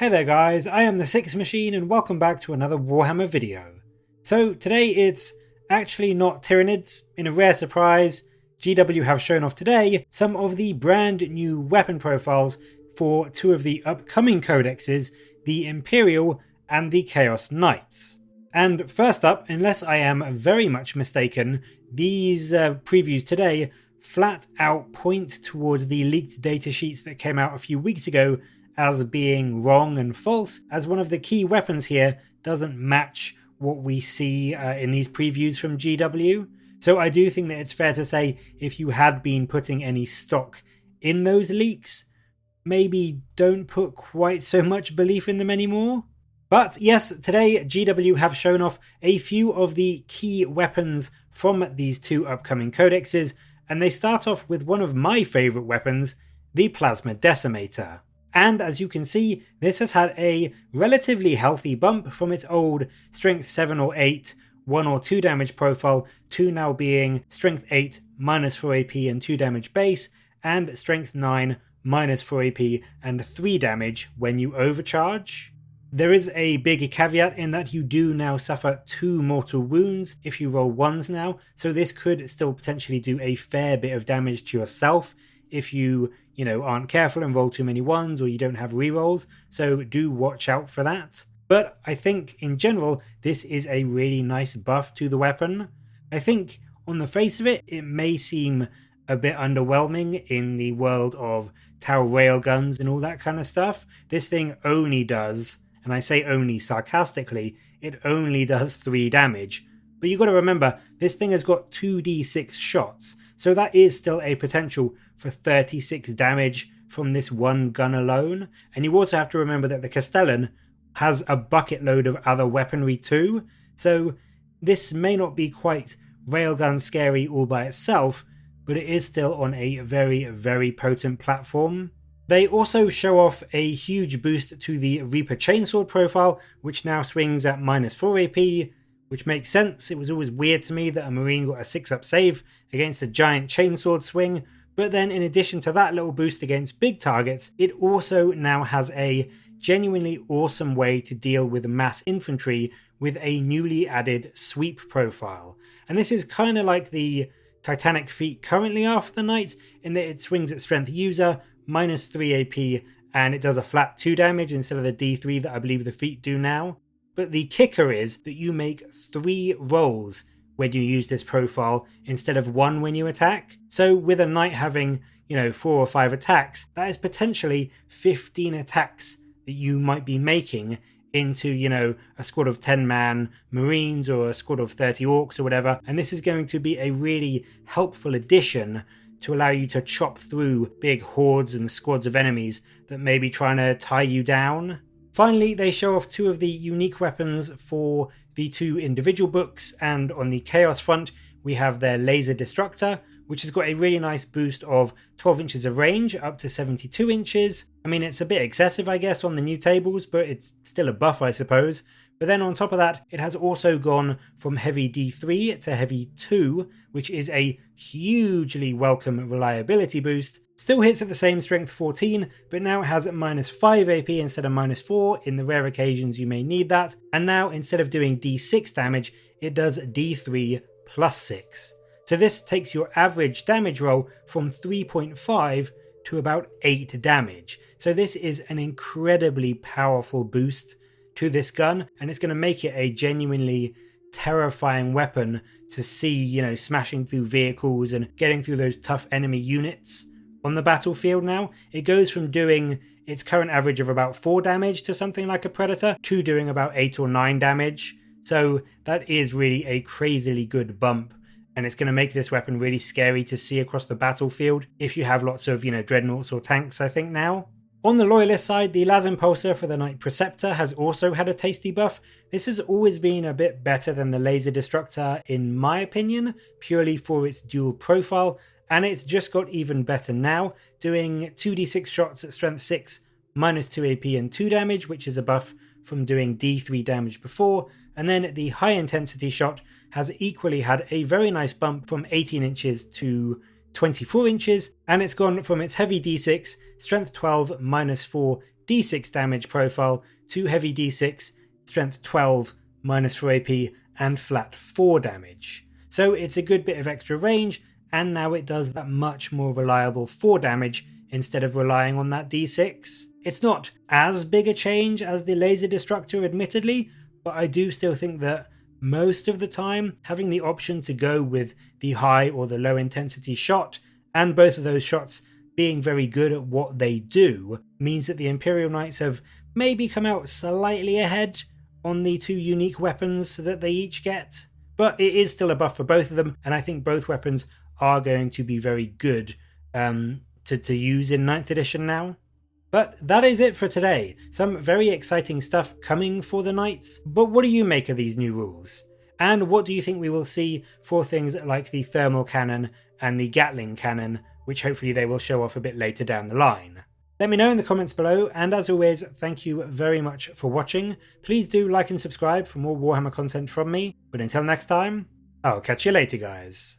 Hey there guys, I am the Six Machine and welcome back to another Warhammer video. So today it's actually not Tyranids. In a rare surprise, GW have shown off today some of the brand new weapon profiles for two of the upcoming codexes, the Imperial and the Chaos Knights. And first up, unless I am very much mistaken, these previews today flat out point towards the leaked datasheets that came out a few weeks ago as being wrong and false, as one of the key weapons here doesn't match what we see in these previews from GW. So I do think that it's fair to say if you had been putting any stock in those leaks, maybe don't put quite so much belief in them anymore. But yes, today GW have shown off a few of the key weapons from these two upcoming codexes, and they start off with one of my favourite weapons, the Plasma Decimator. And as you can see, this has had a relatively healthy bump from its old strength 7 or 8, 1 or 2 damage profile to now being strength 8, minus 4 AP and 2 damage base, and strength 9, minus 4 AP and 3 damage when you overcharge. There is a big caveat in that you do now suffer 2 mortal wounds if you roll 1s now, so this could still potentially do a fair bit of damage to yourself if you aren't careful and roll too many 1s or you don't have rerolls, so do watch out for that. But I think in general, this is a really nice buff to the weapon. I think on the face of it, it may seem a bit underwhelming in the world of tower railguns and all that kind of stuff. This thing only does, and I say only sarcastically, it only does 3 damage. But you've got to remember, this thing has got 2d6 shots, so that is still a potential for 36 damage from this one gun alone. And you also have to remember that the Castellan has a bucket load of other weaponry too, so this may not be quite railgun scary all by itself, but it is still on a very, very potent platform. They also show off a huge boost to the Reaper Chainsword profile, which now swings at minus 4 AP, which makes sense. It was always weird to me that a Marine got a 6-up save against a giant chainsword swing, but then in addition to that little boost against big targets, it also now has a genuinely awesome way to deal with mass infantry with a newly added sweep profile. And this is kind of like the Titanic feat currently are for the Knights, in that it swings at strength user, minus 3 AP, and it does a flat 2 damage instead of the D3 that I believe the feat do now. But the kicker is that you make 3 rolls when you use this profile instead of 1 when you attack. So with a knight having, 4 or 5 attacks, that is potentially 15 attacks that you might be making into, a squad of 10-man Marines or a squad of 30 Orcs or whatever. And this is going to be a really helpful addition to allow you to chop through big hordes and squads of enemies that may be trying to tie you down. Finally, they show off 2 of the unique weapons for the 2 individual books, and on the Chaos front, we have their Laser Destructor, which has got a really nice boost of 12 inches of range up to 72 inches. I mean, it's a bit excessive, I guess, on the new tables, but it's still a buff, I suppose. But then on top of that, it has also gone from heavy D3 to heavy 2, which is a hugely welcome reliability boost. Still hits at the same strength 14, but now it has minus 5 AP instead of minus 4 in the rare occasions you may need that. And now instead of doing D6 damage, it does D3 plus 6. So this takes your average damage roll from 3.5 to about 8 damage. So this is an incredibly powerful boost to this gun, and it's going to make it a genuinely terrifying weapon to see, smashing through vehicles and getting through those tough enemy units on the battlefield now. It goes from doing its current average of about 4 damage to something like a Predator to doing about 8 or 9 damage. So that is really a crazily good bump, and it's going to make this weapon really scary to see across the battlefield if you have lots of, dreadnoughts or tanks, I think now. On the Loyalist side, the Lazin Pulsar for the Knight Preceptor has also had a tasty buff. This has always been a bit better than the Laser Destructor in my opinion, purely for its dual profile, and it's just got even better now, doing 2d6 shots at strength 6, minus 2 AP and 2 damage, which is a buff from doing D3 damage before, and then the high intensity shot has equally had a very nice bump from 18 inches to 24 inches, and it's gone from its heavy D6, strength 12, minus 4, d6 damage profile, 2 heavy d6, strength 12, minus 4 AP, and flat 4 damage. So it's a good bit of extra range, and now it does that much more reliable 4 damage instead of relying on that d6. It's not as big a change as the laser destructor, admittedly, but I do still think that most of the time having the option to go with the high or the low intensity shot, and both of those shots being very good at what they do, means that the Imperial Knights have maybe come out slightly ahead on the 2 unique weapons that they each get. But it is still a buff for both of them, and I think both weapons are going to be very good to use in 9th edition now. But that is it for today. Some very exciting stuff coming for the Knights, but what do you make of these new rules? And what do you think we will see for things like the thermal cannon and the Gatling cannon, which hopefully they will show off a bit later down the line? Let me know in the comments below, and as always, thank you very much for watching. Please do like and subscribe for more Warhammer content from me, but until next time, I'll catch you later, guys.